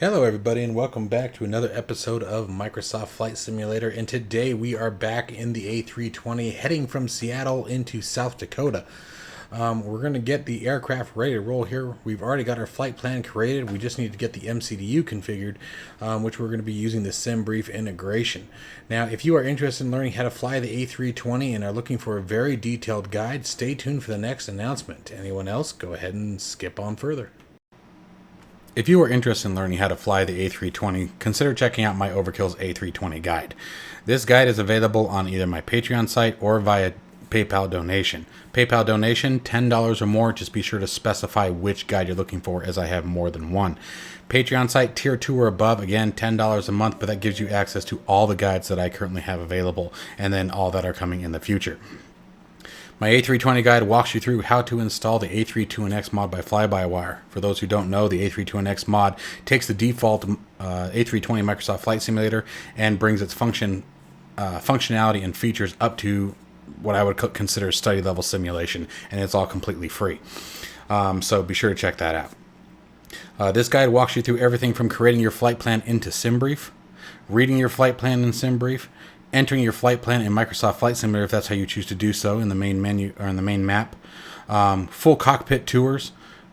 Hello everybody and welcome back to another episode of Microsoft Flight Simulator, and today we are back in the A320 heading from Seattle into South Dakota. We're going to get the aircraft ready to roll here. We've already got our flight plan created. We just need to get the MCDU configured, which we're going to be using the SimBrief integration. Now, if you are interested in learning how to fly the A320 and are looking for a very detailed guide, stay tuned for the next announcement. Anyone else, go ahead and skip on further. If you are interested in learning how to fly the A320, consider checking out my Overkill's A320 guide. This guide is available on either my Patreon site or via PayPal donation. PayPal donation, $10 or more. Just be sure to specify which guide you're looking for, as I have more than one. Patreon site, tier 2 or above, again, $10 a month, but that gives you access to all the guides that I currently have available, and then all that are coming in the future. My A320 guide walks you through how to install the A320X mod by flybywire. For those who don't know, the A320X mod takes the default A320 Microsoft Flight Simulator and brings its functionality and features up to what I would consider study level simulation, and it's all completely free. So be sure to check that out. This guide walks you through everything from creating your flight plan into SimBrief, reading your flight plan in SimBrief, entering your flight plan in Microsoft Flight Simulator if that's how you choose to do so in the main menu or in the main map, full cockpit tours,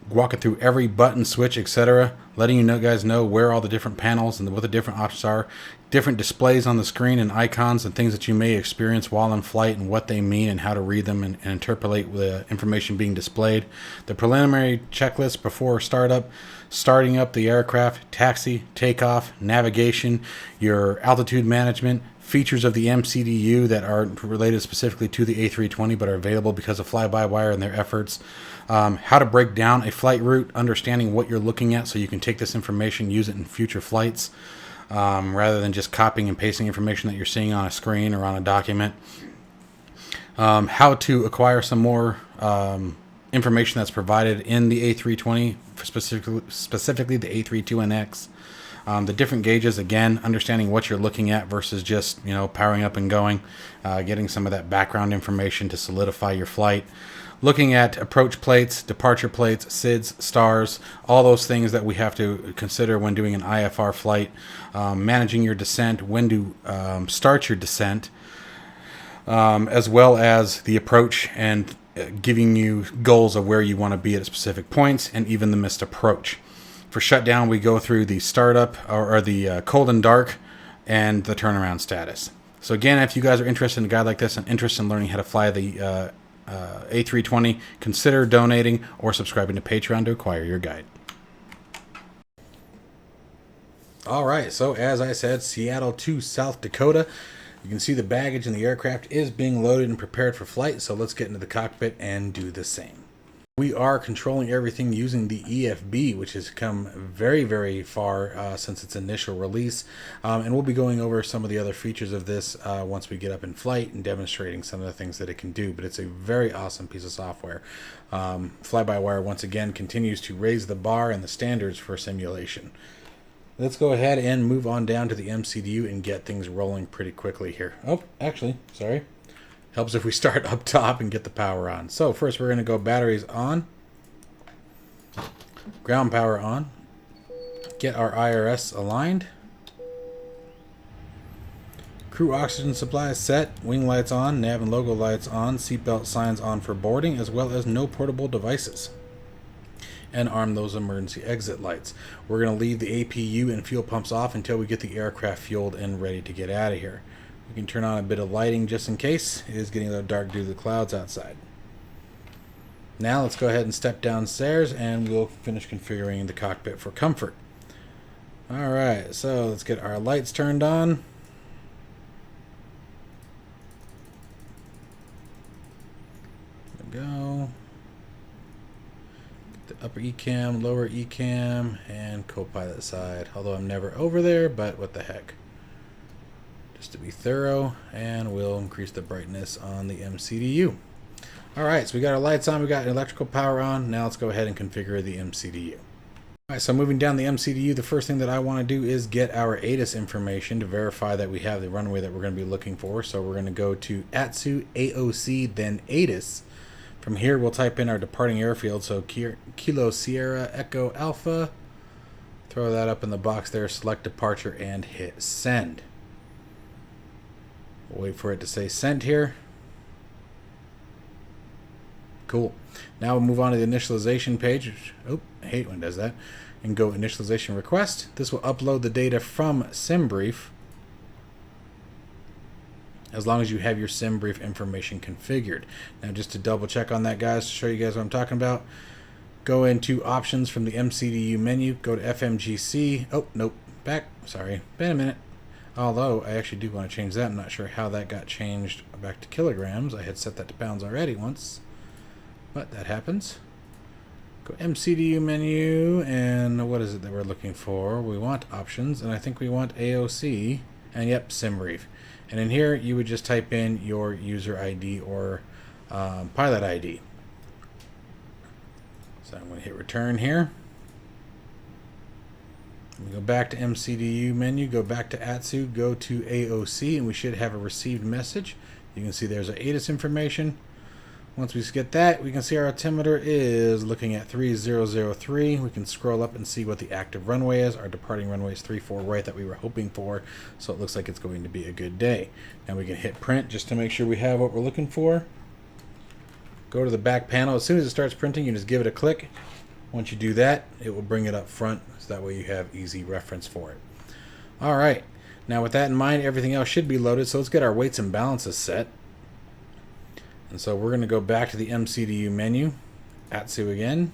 walking through every button, switch, etc., letting you guys know where all the different panels and what the different options are, different displays on the screen and icons and things that you may experience while in flight and what they mean and how to read them and interpolate the information being displayed, the preliminary checklist before starting up the aircraft, taxi, takeoff, navigation, your altitude management, features of the MCDU that aren't related specifically to the A320 but are available because of fly-by-wire and their efforts, how to break down a flight route, understanding what you're looking at so you can take this information, use it in future flights, rather than just copying and pasting information that you're seeing on a screen or on a document, how to acquire some more information that's provided in the A320, specifically the A320X. The different gauges, again, understanding what you're looking at versus just, powering up and going, getting some of that background information to solidify your flight, looking at approach plates, departure plates, SIDS, stars, all those things that we have to consider when doing an IFR flight, managing your descent, when to start your descent, as well as the approach and giving you goals of where you want to be at specific points and even the missed approach. For shutdown, we go through the startup or the cold and dark and the turnaround status. So again, if you guys are interested in a guide like this and interested in learning how to fly the A320, consider donating or subscribing to Patreon to acquire your guide. All right, so as I said, Seattle to South Dakota. You can see the baggage in the aircraft is being loaded and prepared for flight, so let's get into the cockpit and do the same. We are controlling everything using the EFB, which has come very, very far since its initial release. And we'll be going over some of the other features of this once we get up in flight and demonstrating some of the things that it can do. But it's a very awesome piece of software. Fly-by-wire, once again, continues to raise the bar and the standards for simulation. Let's go ahead and move on down to the MCDU and get things rolling pretty quickly here. Oh, actually, sorry. Helps if we start up top and get the power on. So first we're going to go batteries on, ground power on, get our IRS aligned, crew oxygen supply set, wing lights on, nav and logo lights on, seatbelt signs on for boarding, as well as no portable devices, and arm those emergency exit lights. We're going to leave the APU and fuel pumps off until we get the aircraft fueled and ready to get out of here. We can turn on a bit of lighting just in case. It is getting a little dark due to the clouds outside. Now let's go ahead and step downstairs and we'll finish configuring the cockpit for comfort. Alright, so let's get our lights turned on. There we go. Get the upper ECAM, lower ECAM, and co-pilot side. Although I'm never over there, but what the heck. Just to be thorough, and we'll increase the brightness on the MCDU. Alright, so we got our lights on, we got electrical power on. Now let's go ahead and configure the MCDU. Alright, so moving down the MCDU, the first thing that I want to do is get our ATIS information to verify that we have the runway that we're going to be looking for. So we're going to go to ATSU, AOC, then ATIS. From here, we'll type in our departing airfield, so Kilo Sierra Echo Alpha. Throw that up in the box there, select departure, and hit send. We'll wait for it to say sent here. Cool. Now we'll move on to the initialization page. Oh, I hate when it does that. And go initialization request. This will upload the data from SimBrief, as long as you have your SimBrief information configured. Now just to double check on that, guys, to show you guys what I'm talking about, go into options from the MCDU menu, go to FMGC. Oh, nope, back, sorry, been a minute. Although I actually do want to change that. I'm not sure how that got changed back to kilograms. I had set that to pounds already once, but that happens. Go MCDU menu, and what is it that we're looking for? We want options, and I think we want AOC, and yep, SimBrief. And in here, you would just type in your user ID or pilot ID. So I'm going to hit return here. We go back to MCDU menu, go back to ATSU, go to AOC, and we should have a received message. You can see there's our ATIS information. Once we get that, we can see our altimeter is looking at 3003. We can scroll up and see what the active runway is. Our departing runway is 34 right that we were hoping for, so it looks like it's going to be a good day. Now we can hit print just to make sure we have what we're looking for. Go to the back panel. As soon as it starts printing, you just give it a click. Once you do that, it will bring it up front, so that way you have easy reference for it. All right, now with that in mind, everything else should be loaded, so let's get our weights and balances set. And so we're going to go back to the MCDU menu, ATSU again,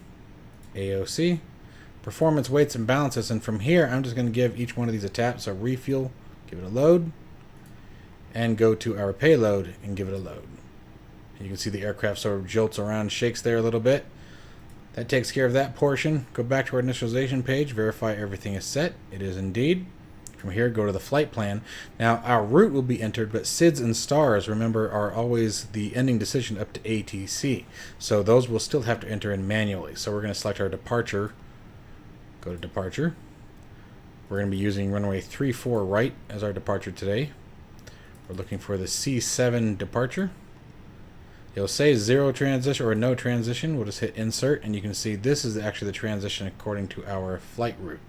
AOC, performance, weights, and balances. And from here, I'm just going to give each one of these a tap. So refuel, give it a load, and go to our payload and give it a load. You can see the aircraft sort of jolts around, shakes there a little bit. That takes care of that portion. Go back to our initialization page, verify everything is set. It is indeed. From here, go to the flight plan. Now, our route will be entered, but SIDS and stars, remember, are always the ending decision up to ATC. So those will still have to enter in manually. So we're going to select our departure. Go to departure. We're going to be using runway 34 right as our departure today. We're looking for the C7 departure. It'll say 0 transition or no transition. We'll just hit insert, and you can see this is actually the transition according to our flight route.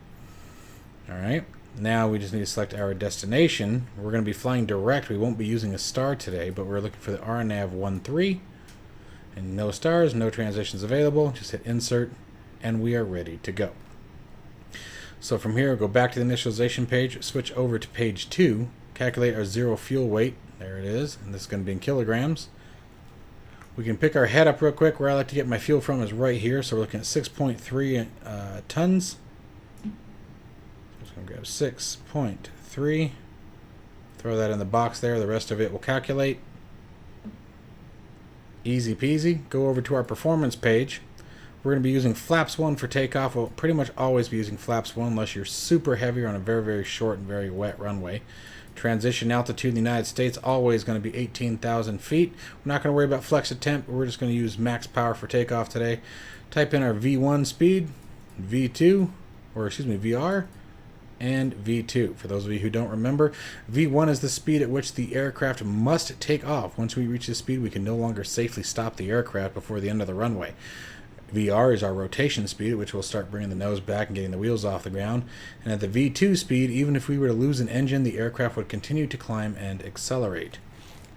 All right. Now we just need to select our destination. We're going to be flying direct. We won't be using a star today, but we're looking for the RNAV 13. And no stars, no transitions available. Just hit insert, and we are ready to go. So from here, go back to the initialization page, switch over to page 2, calculate our 0 fuel weight. There it is, and this is going to be in kilograms. We can pick our head up real quick. Where I like to get my fuel from is right here. So we're looking at 6.3 tons. I'm going to grab 6.3, throw that in the box there. The rest of it will calculate. Easy peasy. Go over to our performance page. We're going to be using flaps 1 for takeoff. We'll pretty much always be using flaps 1 unless you're super heavy or on a very, very short and very wet runway. Transition altitude in the United States always going to be 18,000 feet. We're not going to worry about flex attempt. We're just going to use max power for takeoff today. Type in our V1 speed, V2, or excuse me, VR, and V2. For those of you who don't remember, V1 is the speed at which the aircraft must take off. Once we reach this speed, we can no longer safely stop the aircraft before the end of the runway. VR is our rotation speed, at which we'll start bringing the nose back and getting the wheels off the ground. And at the V2 speed, even if we were to lose an engine, the aircraft would continue to climb and accelerate.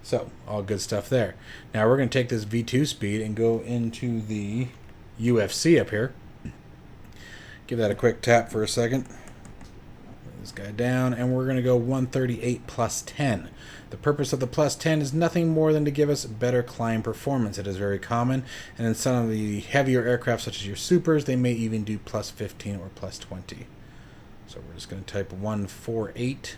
So, all good stuff there. Now we're going to take this V2 speed and go into the UFC up here. Give that a quick tap for a second. This guy down, and we're going to go 138 plus 10. The purpose of the plus 10 is nothing more than to give us better climb performance. It is very common, and in some of the heavier aircraft such as your supers, they may even do plus 15 or plus 20. So we're just going to type 148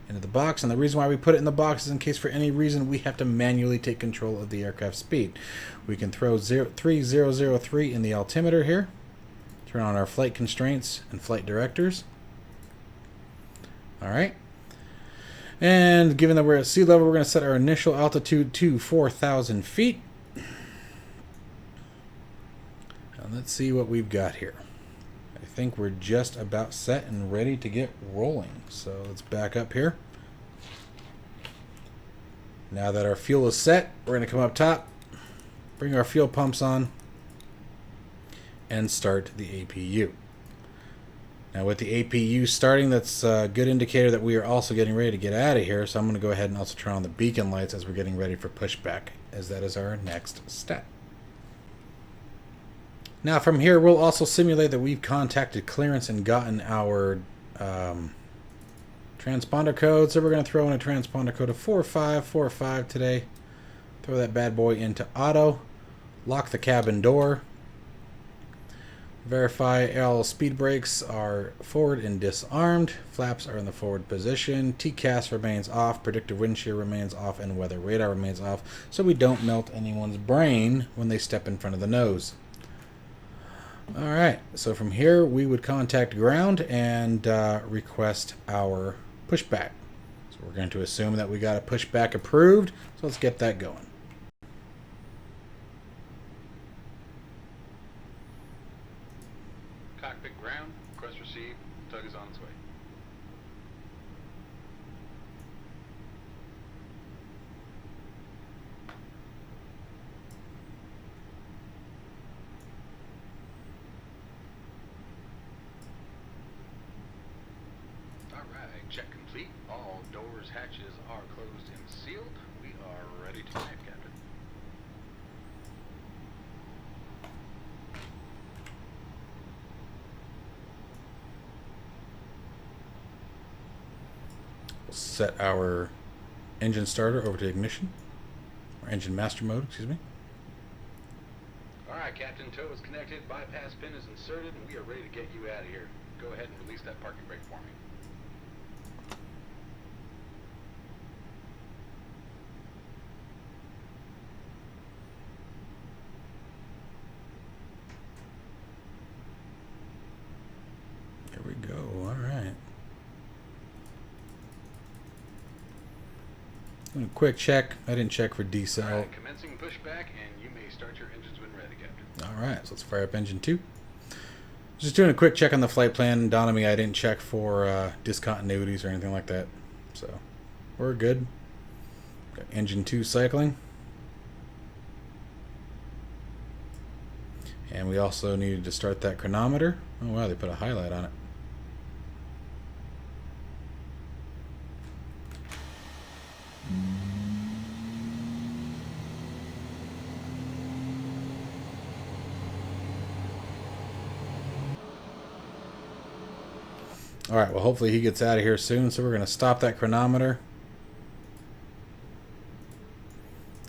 into the box, and the reason why we put it in the box is in case for any reason we have to manually take control of the aircraft speed. We can throw 3003 in the altimeter here, turn on our flight constraints and flight directors. Alright, and given that we're at sea level, we're going to set our initial altitude to 4,000 feet. And let's see what we've got here. I think we're just about set and ready to get rolling. So let's back up here. Now that our fuel is set, we're going to come up top, bring our fuel pumps on, and start the APU. Now with the APU starting, that's a good indicator that we are also getting ready to get out of here. So I'm going to go ahead and also turn on the beacon lights as we're getting ready for pushback, as that is our next step. Now from here, we'll also simulate that we've contacted clearance and gotten our transponder code. So we're going to throw in a transponder code of 4545 today. Throw that bad boy into auto. Lock the cabin door. Verify all speed brakes are forward and disarmed. Flaps are in the forward position. TCAS remains off. Predictive wind shear remains off. And weather radar remains off. So we don't melt anyone's brain when they step in front of the nose. Alright, so from here we would contact ground and request our pushback. So we're going to assume that we got a pushback approved. So let's get that going. Cockpit ground, request received, tug is on its way. Alright, check complete. All doors, hatches are closed and sealed. We are ready to land, Captain. Set our engine starter over to ignition, or engine master mode, excuse me. Alright, Captain, tow is connected, bypass pin is inserted, and we are ready to get you out of here. Go ahead and release that parking brake for me. There we go. All right. A quick check. I didn't check for decel. Alright, commencing pushback, and you may start your engines when ready, Captain. All right, so let's fire up engine 2. Just doing a quick check on the flight plan. Dawned on me I didn't check for discontinuities or anything like that. So we're good. Got engine 2 cycling. And we also needed to start that chronometer. Oh wow, they put a highlight on it. Alright, well hopefully he gets out of here soon, so we're going to stop that chronometer.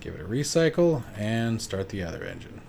Give it a recycle, and start the other engine.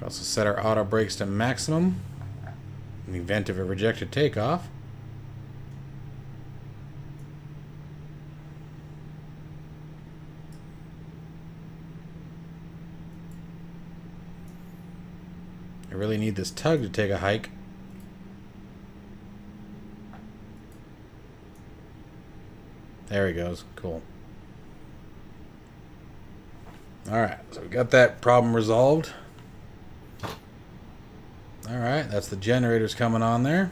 Also set our auto brakes to maximum in the event of a rejected takeoff. I really need this tug to take a hike. There he goes. Cool. Alright, so we got that problem resolved. Alright, that's the generators coming on there.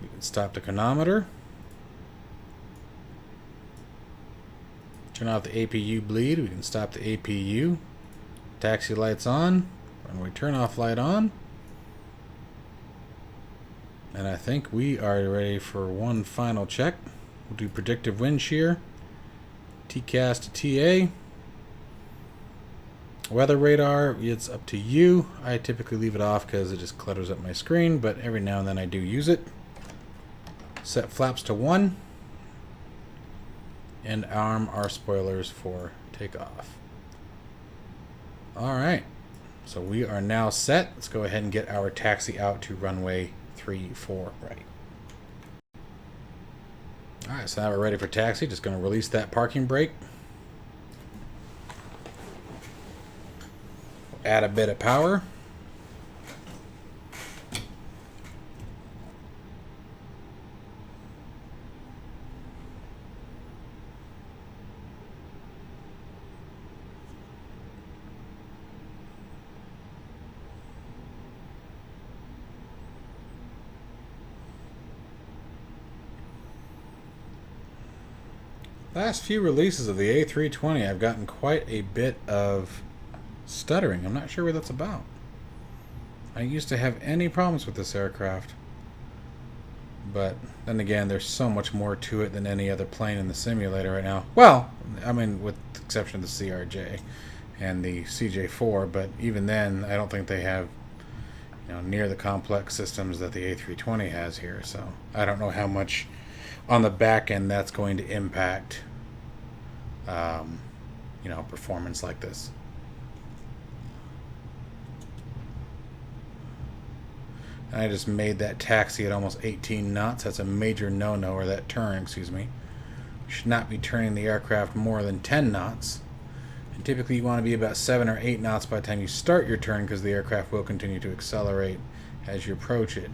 We can stop the chronometer. Turn off the APU bleed. We can stop the APU. Taxi lights on. Runway turn off light on. And I think we are ready for one final check. We'll do predictive wind shear. TCAS to TA. Weather radar, it's up to you. I typically leave it off because it just clutters up my screen, but every now and then I do use it. Set flaps to 1. And arm our spoilers for takeoff. Alright, so we are now set. Let's go ahead and get our taxi out to runway 34 right. Alright, so now we're ready for taxi. Just going to release that parking brake. Add a bit of power. Last few releases of the A320, I've gotten quite a bit of stuttering. I'm not sure what that's about. I used to have any problems with this aircraft. But then again, there's so much more to it than any other plane in the simulator right now. Well, I mean, with the exception of the CRJ and the CJ4, but even then, I don't think they have, near the complex systems that the A320 has here. So I don't know how much on the back end that's going to impact, performance like this. I just made that taxi at almost 18 knots. That's a major no-no, or that turn, excuse me. You should not be turning the aircraft more than 10 knots. And typically you want to be about 7 or 8 knots by the time you start your turn, because the aircraft will continue to accelerate as you approach it.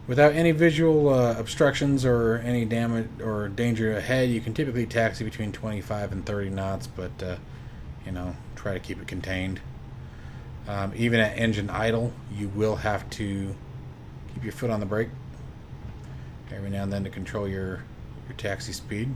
Without any visual obstructions or any damage or danger ahead, you can typically taxi between 25 and 30 knots, but try to keep it contained. Even at engine idle, you will have to keep your foot on the brake every now and then to control your taxi speed.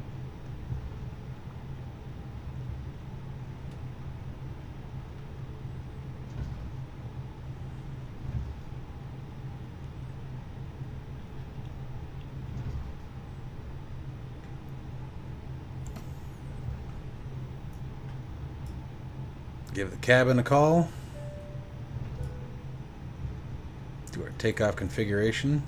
Give the cabin a call. Do our takeoff configuration.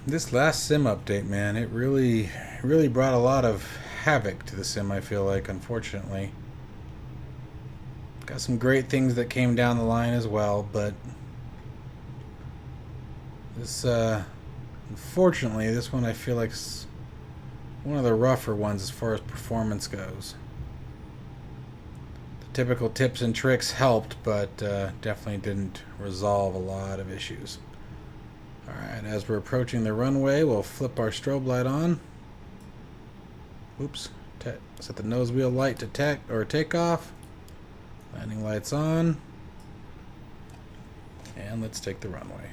This last sim update, man, it really brought a lot of havoc to the sim, I feel like, unfortunately. Got some great things that came down the line as well, but this, unfortunately, this one I feel like is one of the rougher ones as far as performance goes. The typical tips and tricks helped, but definitely didn't resolve a lot of issues. Alright, as we're approaching the runway, we'll flip our strobe light on. Oops. Set the nose wheel light to take off. Landing lights on. And let's take the runway.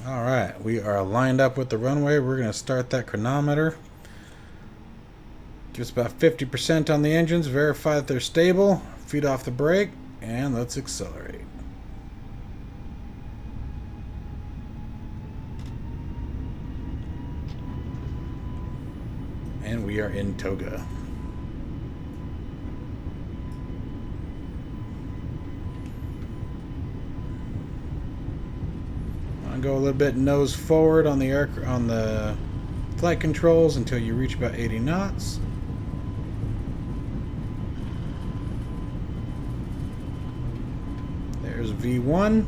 Alright, we are lined up with the runway. We're going to start that chronometer. Just about 50% on the engines. Verify that they're stable. Feet off the brake. And let's accelerate. And we are in toga. Go a little bit nose forward on the flight controls until you reach about 80 knots. There's V1,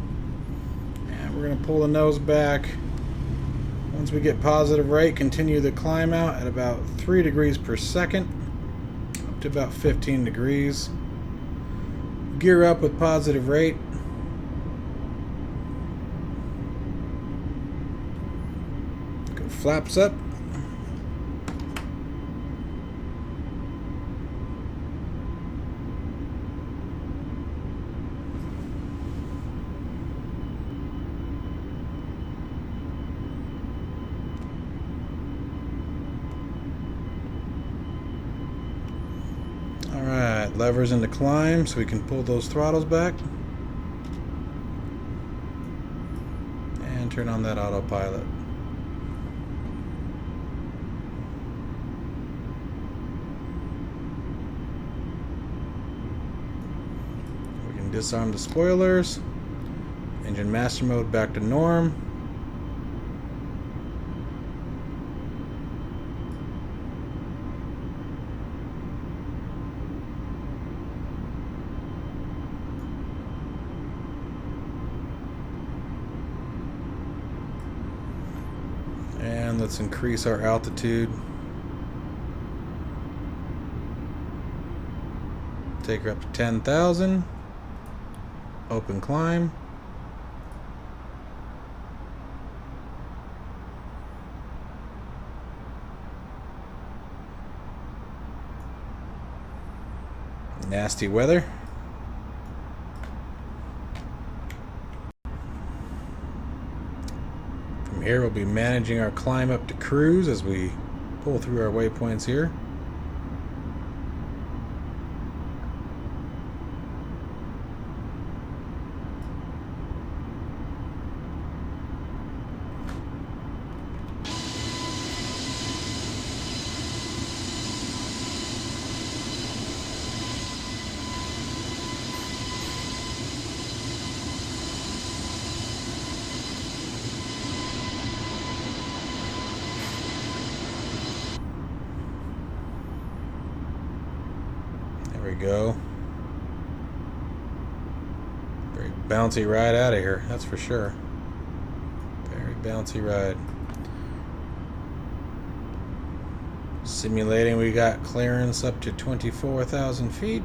and we're going to pull the nose back. Once we get positive rate, continue the climb out at about 3 degrees per second, up to about 15 degrees. Gear up with positive rate. Flaps up. Alright, levers into climb so we can pull those throttles back. turn on that autopilot. We can disarm the spoilers. Engine master mode back to norm. And let's increase our altitude. Take her up to 10,000. Open climb. Nasty weather. From here we'll be managing our climb up to cruise as we pull through our waypoints here. There we go. Very bouncy ride out of here, that's for sure. Very bouncy ride. Simulating, we got clearance up to 24,000 feet.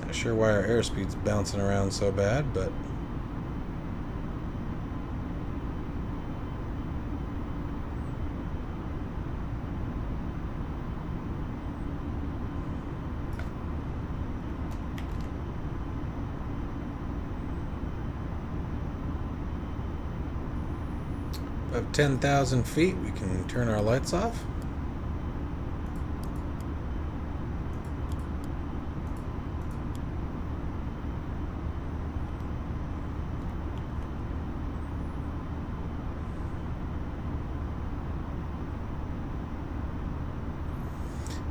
Not sure why our airspeed's bouncing around so bad, but above 10,000 feet, we can turn our lights off.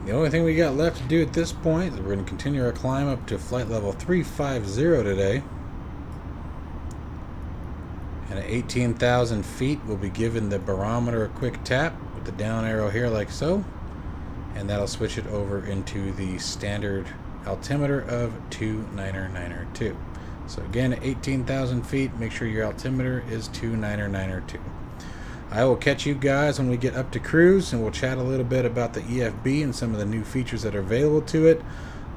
The only thing we got left to do at this point is we're going to continue our climb up to flight level 350 today. And at 18,000 feet, we'll be given the barometer a quick tap with the down arrow here like so. And that'll switch it over into the standard altimeter of 29902. So again, at 18,000 feet, make sure your altimeter is 29902. I will catch you guys when we get up to cruise, and we'll chat a little bit about the EFB and some of the new features that are available to it.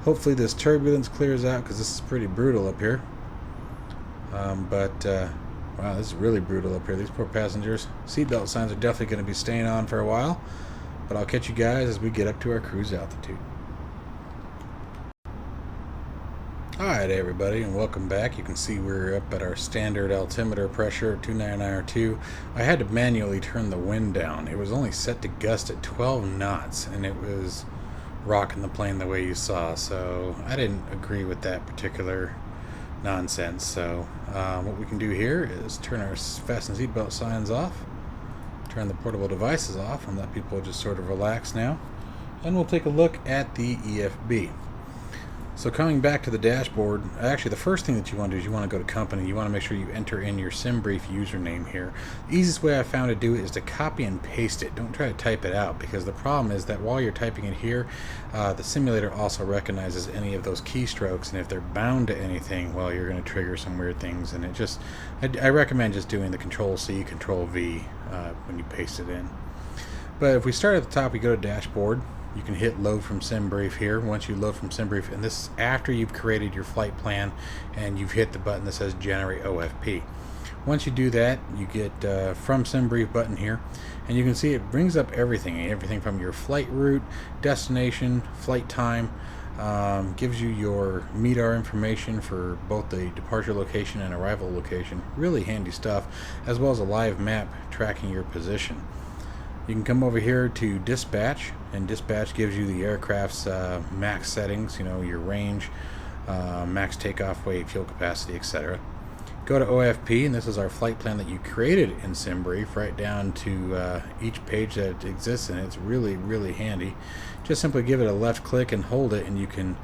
Hopefully this turbulence clears out, because this is pretty brutal up here. Wow, this is really brutal up here. These poor passengers. Seatbelt signs are definitely going to be staying on for a while, but I'll catch you guys as we get up to our cruise altitude. Alright everybody, and welcome back. You can see we're up at our standard altimeter pressure, 29902. I had to manually turn the wind down. It was only set to gust at 12 knots, and it was rocking the plane the way you saw, so I didn't agree with that particular nonsense. So what we can do here is turn our fasten seatbelt signs off, turn the portable devices off, and let people just sort of relax now. And we'll take a look at the EFB. So coming back to the dashboard, actually the first thing that you want to do is you want to go to company. You want to make sure you enter in your SimBrief username here. The easiest way I found to do it is to copy and paste it. Don't try to type it out, because the problem is that while you're typing it here, the simulator also recognizes any of those keystrokes, and if they're bound to anything, well, you're going to trigger some weird things. And I recommend just doing the Control-C, Control-V when you paste it in. But if we start at the top, we go to dashboard. You can hit load from SimBrief here. Once you load from SimBrief, and this is after you've created your flight plan and you've hit the button that says generate OFP. Once you do that, you get from SimBrief button here, and you can see it brings up everything from your flight route, destination, flight time, Gives you your MEDAR information for both the departure location and arrival location. Really handy stuff, as well as a live map tracking your position. You can come over here to dispatch, and dispatch gives you the aircraft's max settings, you know, your range, max takeoff weight, fuel capacity, etc. Go to OFP, and this is our flight plan that you created in SimBrief, right down to each page that exists, and it's really, really handy. Just simply give it a left click and hold it, and you can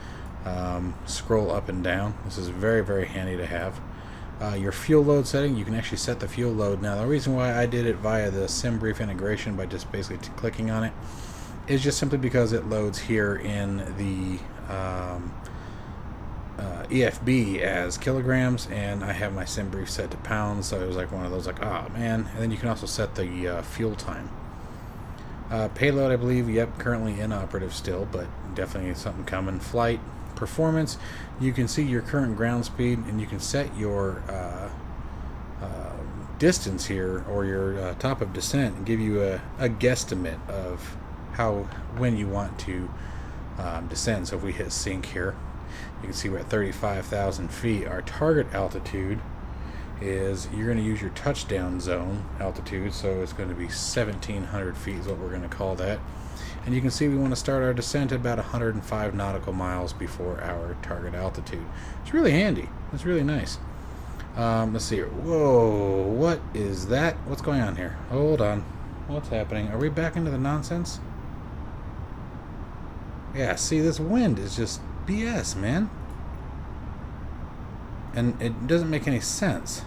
scroll up and down. This is very, very handy to have. Your fuel load setting, you can actually set the fuel load. Now, the reason why I did it via the SimBrief integration by just basically clicking on it is just simply because it loads here in the EFB as kilograms, and I have my SimBrief set to pounds, so it was like one of those like, oh man. And then you can also set the fuel time. Payload, I believe, yep, currently inoperative still, but definitely something coming. Flight performance, you can see your current ground speed, and you can set your distance here, or your top of descent, and give you a guesstimate of when you want to descend. So if we hit sync here, you can see we're at 35,000 feet. Our target altitude is, you're going to use your touchdown zone altitude, so it's going to be 1,700 feet is what we're going to call that. And you can see we want to start our descent at about 105 nautical miles before our target altitude. It's really handy. It's really nice. Let's see here. Whoa, what is that? What's going on here? Hold on. What's happening? Are we back into the nonsense? Yeah, see, this wind is just BS, man. And it doesn't make any sense.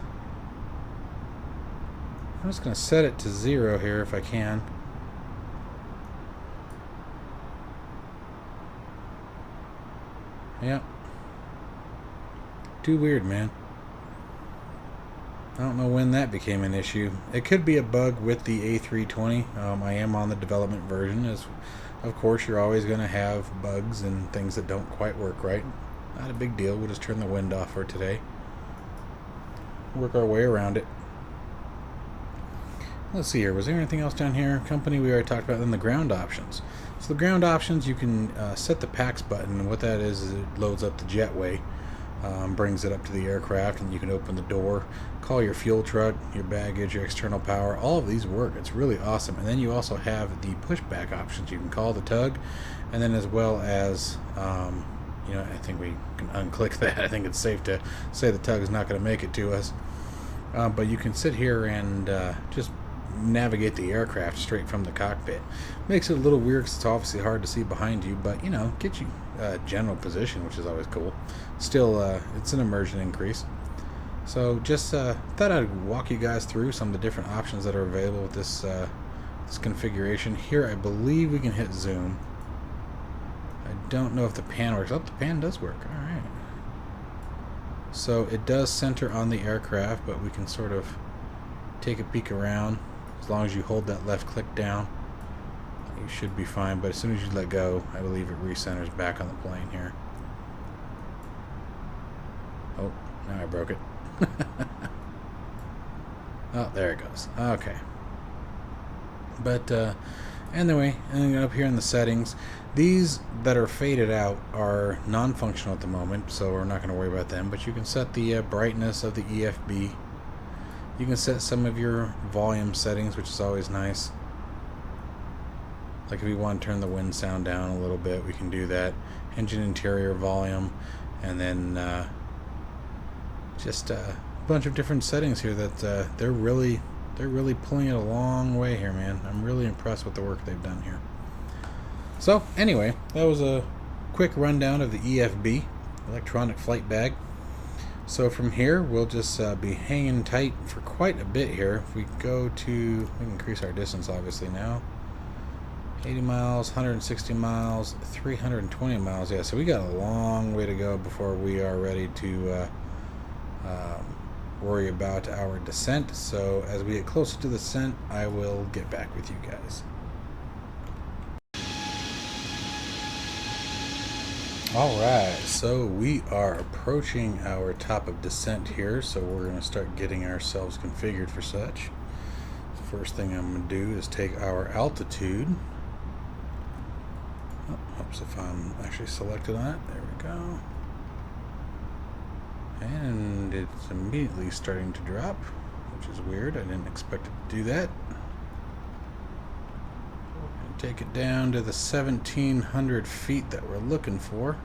I'm just going to set it to 0 here if I can. Yep. Too weird, man. I don't know when that became an issue. It could be a bug with the A320. I am on the development version. As of course, you're always going to have bugs and things that don't quite work right. Not a big deal. We'll just turn the wind off for today. Work our way around it. Let's see here. Was there anything else down here? Company we already talked about. Then the ground options. So the ground options, you can set the PAX button. And what that is it loads up the jetway, brings it up to the aircraft, and you can open the door, call your fuel truck, your baggage, your external power. All of these work. It's really awesome. And then you also have the pushback options. You can call the tug, and then as well as you know, I think we can unclick that. I think it's safe to say the tug is not going to make it to us. But you can sit here and just navigate the aircraft straight from the cockpit. Makes it a little weird because it's obviously hard to see behind you, but you know, get you general position, which is always cool. Still, it's an immersion increase. So just thought I'd walk you guys through some of the different options that are available with this this configuration. Here, I believe we can hit zoom. I don't know if the pan works. Oh, the pan does work. All right. So it does center on the aircraft, but we can sort of take a peek around. As long as you hold that left click down, you should be fine. But as soon as you let go, I believe it recenters back on the plane here. Oh, now I broke it. Oh, there it goes. Okay. But anyway, and then up here in the settings, these that are faded out are non-functional at the moment, so we're not going to worry about them. But you can set the brightness of the EFB. You can set some of your volume settings, which is always nice. Like if we want to turn the wind sound down a little bit, we can do that. Engine interior volume, and then just a bunch of different settings here that they're really pulling it a long way here, man. I'm really impressed with the work they've done here. So anyway, that was a quick rundown of the EFB, electronic flight bag. So from here, we'll just be hanging tight for quite a bit here. If we go to, we can increase our distance obviously now. 80 miles, 160 miles, 320 miles. Yeah, so we got a long way to go before we are ready to worry about our descent. So as we get closer to the descent, I will get back with you guys. Alright, so we are approaching our top of descent here, so we're going to start getting ourselves configured for such. First thing I'm going to do is take our altitude. Oh, Oops, if I'm actually selected on it. There we go. And it's immediately starting to drop, which is weird. I didn't expect it to do that. And take it down to the 1,700 feet that we're looking for.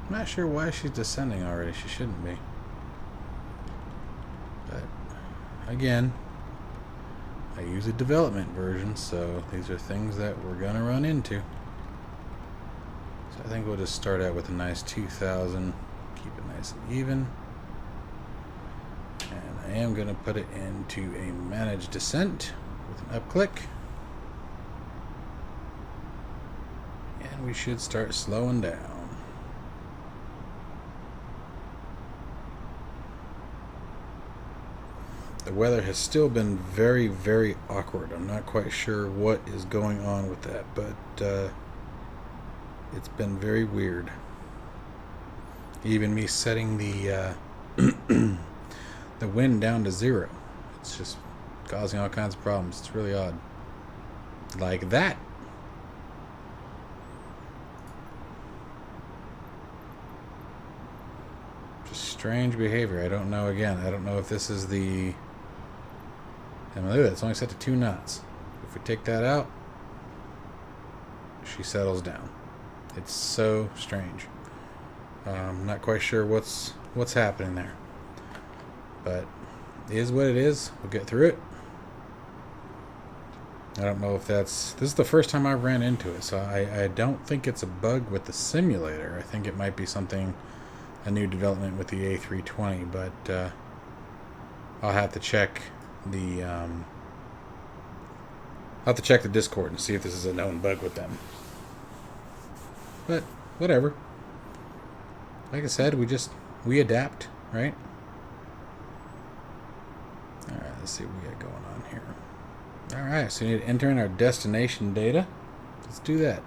I'm not sure why she's descending already. She shouldn't be. But again, I use a development version, so these are things that we're gonna run into. So I think we'll just start out with a nice 2,000, keep it nice and even. And I am gonna put it into a managed descent with an up click. And we should start slowing down. The weather has still been very, very awkward. I'm not quite sure what is going on with that, but it's been very weird. Even me setting the the wind down to 0, it's just causing all kinds of problems. It's really odd. Like that. Just strange behavior. I don't know. Again, I don't know if this is the... And look at that, it's only set to 2 knots. If we take that out, she settles down. It's so strange. I'm not quite sure what's happening there, but it is what it is. We'll get through it. I don't know if this is the first time I've ran into it, so I don't think it's a bug with the simulator. I think it might be something, a new development with the A320, but I'll have to check the I'll have to check the Discord and see if this is a known bug with them. But whatever. Like I said, we adapt, right? Alright, let's see what we got going on here. Alright, so we need to enter in our destination data. Let's do that.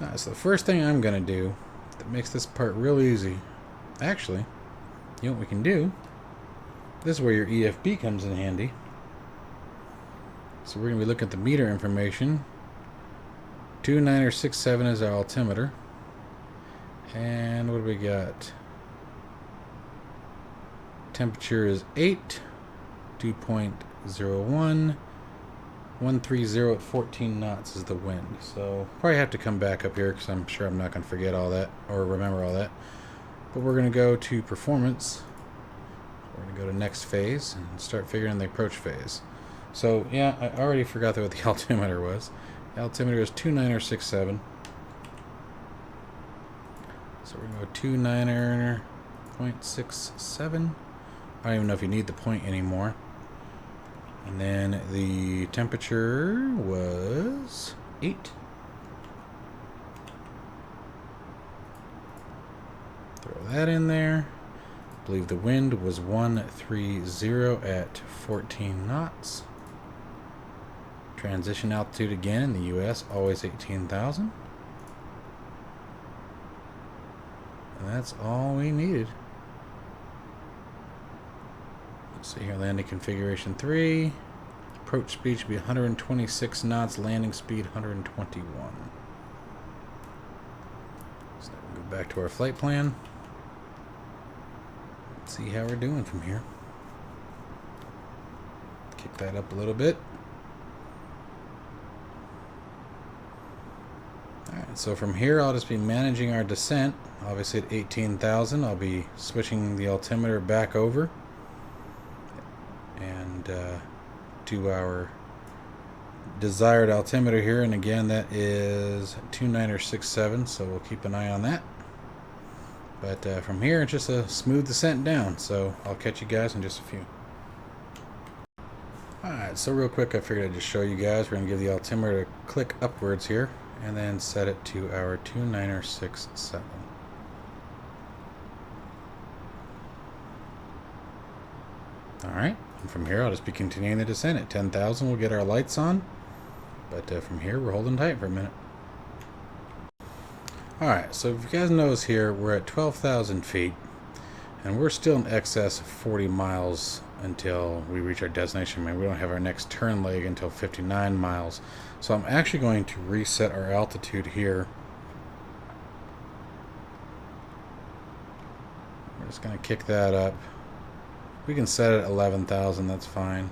Alright, so the first thing I'm gonna do that makes this part real easy, actually, you know what we can do? This is where your EFB comes in handy. So we're going to be looking at the meter information. 2967 is our altimeter. And what do we got? Temperature is 8. Dew point 01. 130 at 14 knots is the wind. So probably have to come back up here because I'm sure I'm not going to forget all that or remember all that. But we're going to go to performance. We're going to go to next phase and start figuring the approach phase. So yeah, I already forgot what the altimeter was. The altimeter is 2967. So we're going to go 29.67. I don't even know if you need the point anymore. And then the temperature was 8. Throw that in there. I believe the wind was 130 at 14 knots. Transition altitude again in the US, always 18,000. And that's all we needed. Let's see here, landing configuration 3. Approach speed should be 126 knots, landing speed 121. So we'll go back to our flight plan. See how we're doing from here. Kick that up a little bit. Alright, so from here I'll just be managing our descent. Obviously at 18,000 I'll be switching the altimeter back over and to our desired altimeter here, and again that is 2967, so we'll keep an eye on that. But from here, it's just a smooth descent down, so I'll catch you guys in just a few. Alright, so real quick, I figured I'd just show you guys. We're going to give the altimeter a click upwards here, and then set it to our 2967. Alright, and from here, I'll just be continuing the descent. At 10,000, we'll get our lights on, but from here, we're holding tight for a minute. Alright, so if you guys notice here, we're at 12,000 feet, And we're still in excess of 40 miles until we reach our destination. Man, we don't have our next turn leg until 59 miles. So I'm actually going to reset our altitude here. We're just going to kick that up. We can set it at 11,000, that's fine.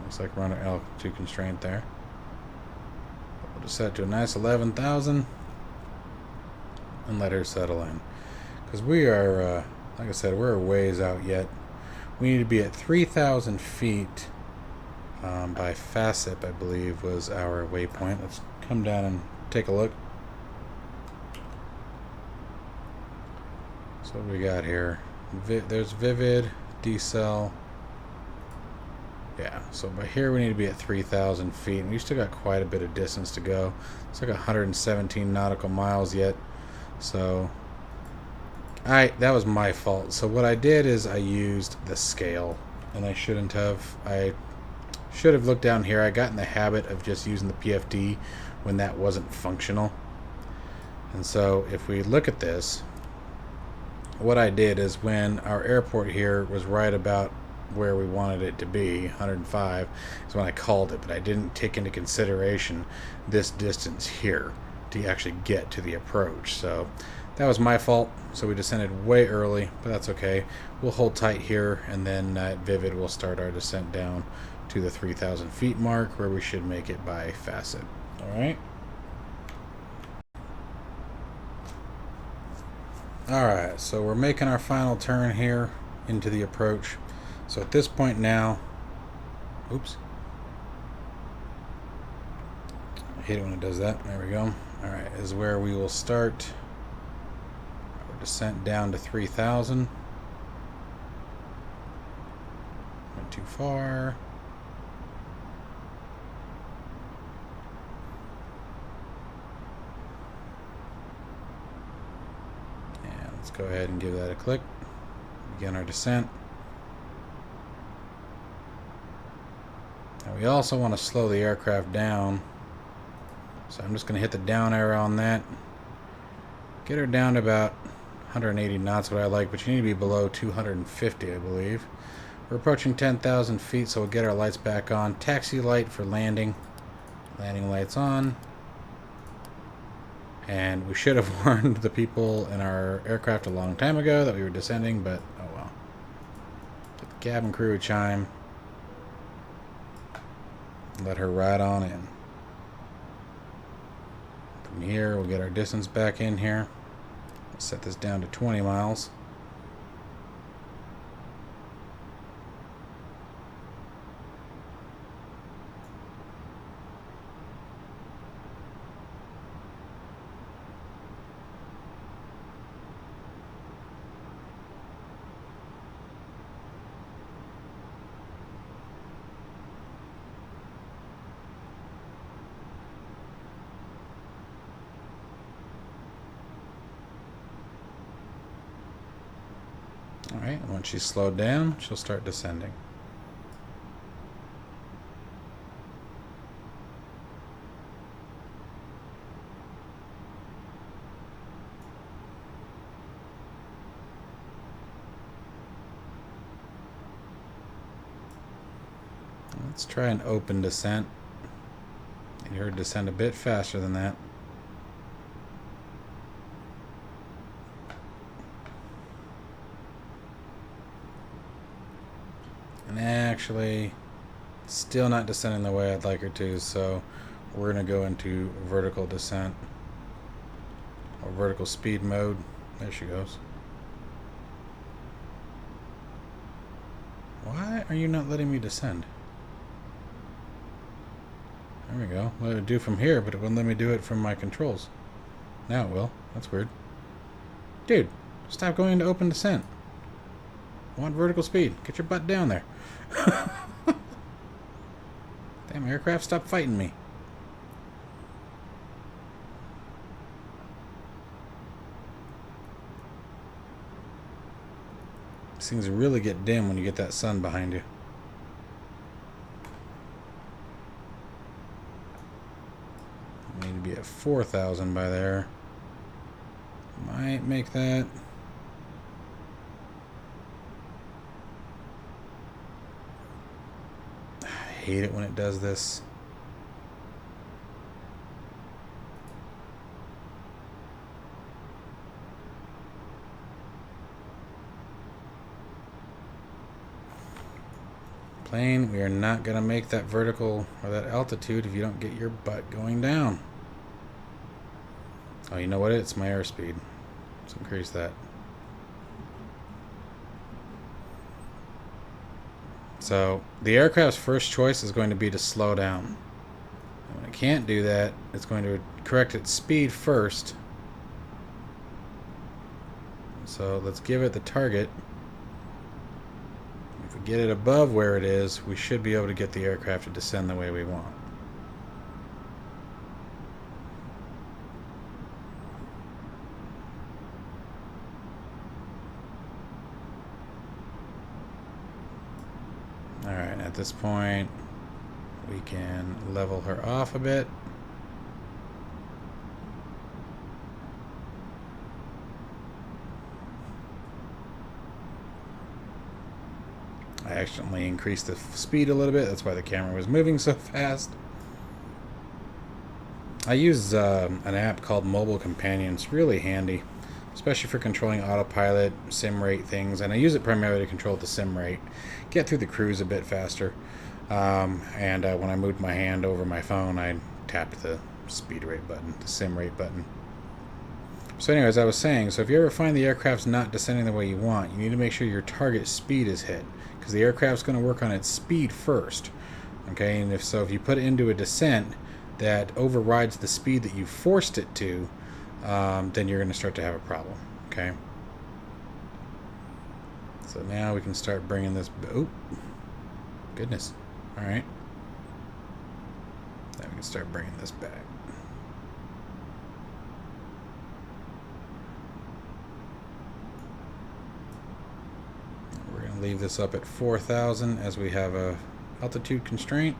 Looks like we're under altitude constraint there. We'll just set it to a nice 11,000 and let her settle in. Because we are, like I said, we're a ways out yet. We need to be at 3,000 feet by Facet, I believe, was our waypoint. Let's come down and take a look. So what do we got here? There's Vivid, D-Cell. Yeah, so by here we need to be at 3,000 feet. And we still got quite a bit of distance to go. It's like 117 nautical miles yet. So, that was my fault. So what I did is I used the scale. And I shouldn't have. I should have looked down here. I got in the habit of just using the PFD when that wasn't functional. And so if we look at this, what I did is when our airport here was right about where we wanted it to be, 105, is when I called it, but I didn't take into consideration this distance here to actually get to the approach. So that was my fault. So we descended way early, but that's okay. We'll hold tight here, and then at Vivid we'll start our descent down to the 3,000 feet mark, where we should make it by Facet. All right. Alright, so we're making our final turn here into the approach. So at this point now, oops. I hate it when it does that. There we go. Alright, is where we will start our descent down to 3,000. Went too far. Let's go ahead and give that a click. Begin our descent. Now we also want to slow the aircraft down. So I'm just going to hit the down arrow on that. Get her down to about 180 knots, what I like, but you need to be below 250, I believe. We're approaching 10,000 feet, so we'll get our lights back on. Taxi light for landing. Landing lights on. And we should have warned the people in our aircraft a long time ago that we were descending, but oh well. Get the cabin crew a chime. Let her ride on in. From here, we'll get our distance back in here. Let's set this down to 20 miles. Alright, once she's slowed down, she'll start descending. Let's try an open descent. Need her to descend a bit faster than that. And actually, still not descending the way I'd like her to, so we're going to go into vertical descent. Or vertical speed mode. There she goes. Why are you not letting me descend? There we go. Let it do from here, but it wouldn't let me do it from my controls. Now it will. That's weird. Dude, stop going into open descent. I want vertical speed. Get your butt down there. Damn aircraft, stop fighting me. These things really get dim when you get that sun behind you. Need to be at 4,000 by there. Might make that. I hate it when it does this. Plane, we are not going to make that vertical or that altitude if you don't get your butt going down. Oh, you know what? It's my airspeed. Let's increase that. So the aircraft's first choice is going to be to slow down. And when it can't do that, it's going to correct its speed first. So let's give it the target. If we get it above where it is, we should be able to get the aircraft to descend the way we want. Alright, at this point, we can level her off a bit. I accidentally increased the speed a little bit. That's why the camera was moving so fast. I use an app called Mobile Companion. It's really handy, especially for controlling autopilot, sim rate things. And I use it primarily to control the sim rate, get through the cruise a bit faster. When I moved my hand over my phone, I tapped the speed rate button, the sim rate button. So anyways, I was saying, so if you ever find the aircraft's not descending the way you want, you need to make sure your target speed is hit, because the aircraft's going to work on its speed first. Okay, and if you put it into a descent that overrides the speed that you forced it to, then you're going to start to have a problem. Okay. So now we can start bringing this. Oh, goodness. All right. Now we can start bringing this back. We're going to leave this up at 4,000 as we have a altitude constraint.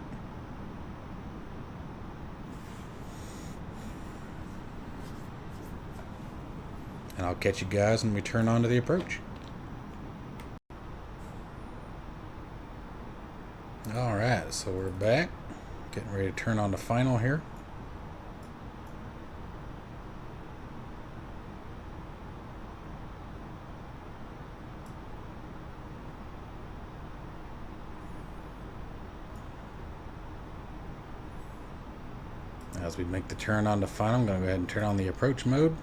And I'll catch you guys when we turn on to the approach. Alright, so we're back. Getting ready to turn on the final here. As we make the turn on the final, I'm going to go ahead and turn on the approach mode.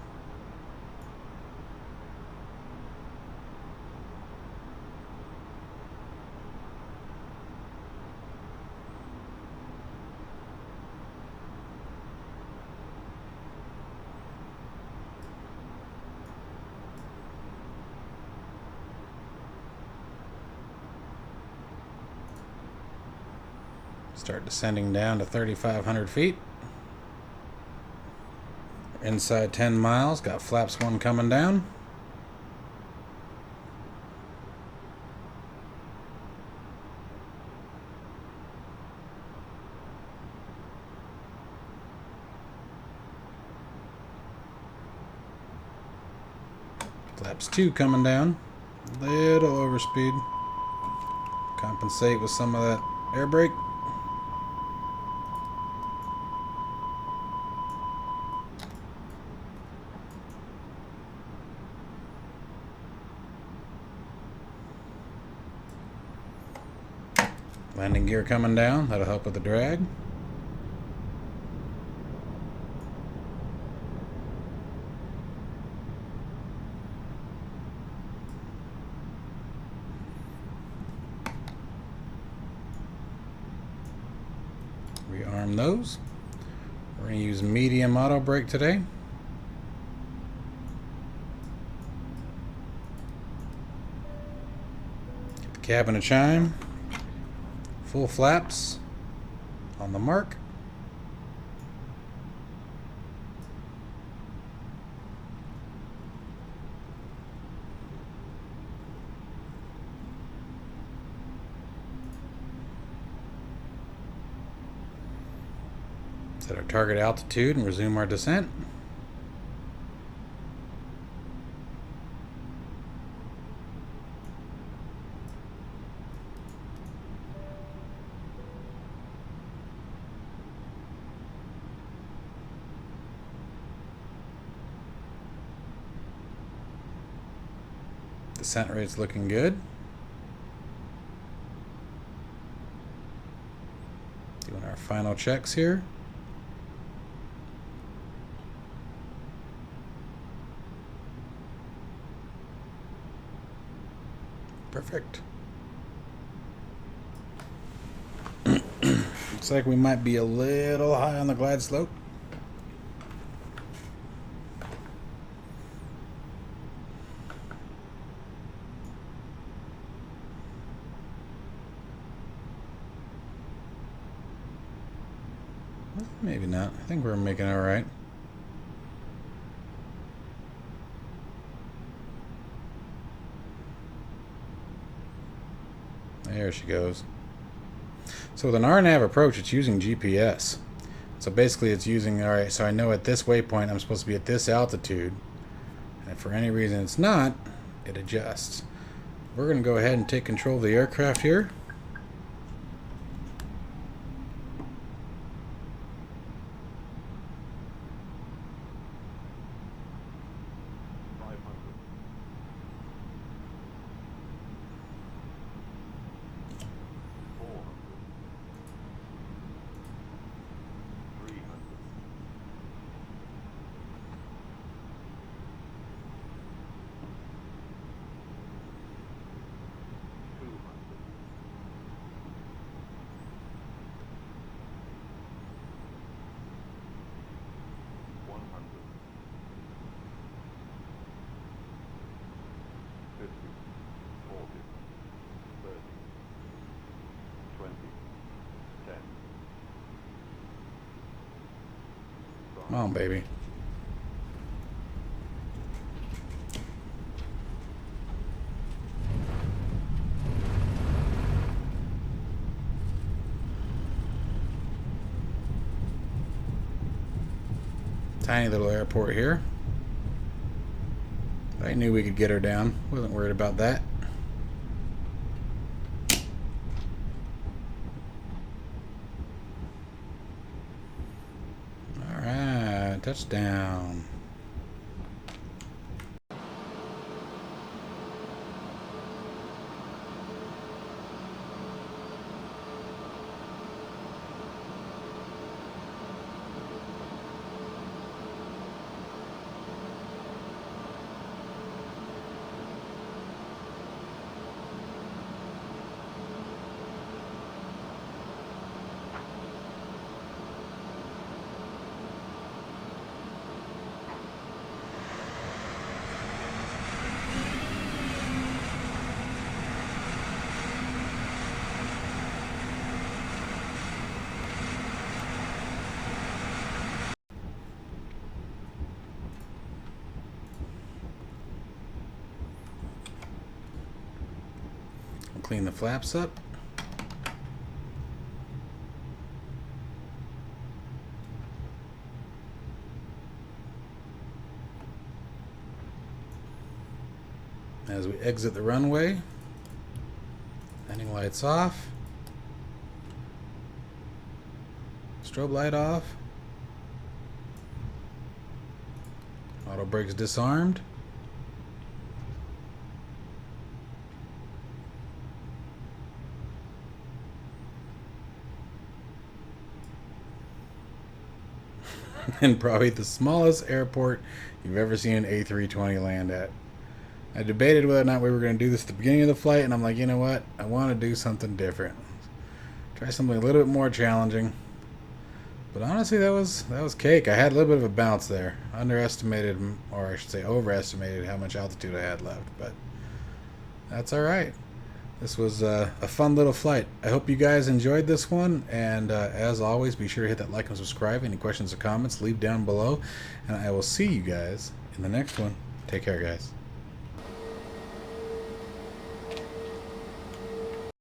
Start descending down to 3,500 feet. Inside 10 miles, got flaps 1 coming down. Flaps 2 coming down. Little overspeed. Compensate with some of that air brake. Landing gear coming down, that'll help with the drag. Rearm those. We're going to use medium auto brake today. Get the cabin a chime. Full flaps on the mark. Set our target altitude and resume our descent. Descent rate's looking good. Doing our final checks here. Perfect. Looks like we might be a little high on the glide slope. Maybe not. I think we're making it all right. There she goes. So with an RNAV approach, it's using GPS. So basically it's using, alright, so I know at this waypoint I'm supposed to be at this altitude. And if for any reason it's not, it adjusts. We're going to go ahead and take control of the aircraft here. Come on, baby. Tiny little airport here. I knew we could get her down. Wasn't worried about that. Alright, touchdown. Clean the flaps up. As we exit the runway, landing lights off, strobe light off, auto brakes disarmed. And probably the smallest airport you've ever seen an A320 land at. I debated whether or not we were going to do this at the beginning of the flight, and I'm like, you know what? I want to do something different. Try something a little bit more challenging. But honestly, that was cake. I had a little bit of a bounce there. Underestimated, or I should say overestimated how much altitude I had left, but that's all right. This was a fun little flight. I hope you guys enjoyed this one, and as always, be sure to hit that like and subscribe. Any questions or comments, leave down below, and I will see you guys in the next one. Take care, guys.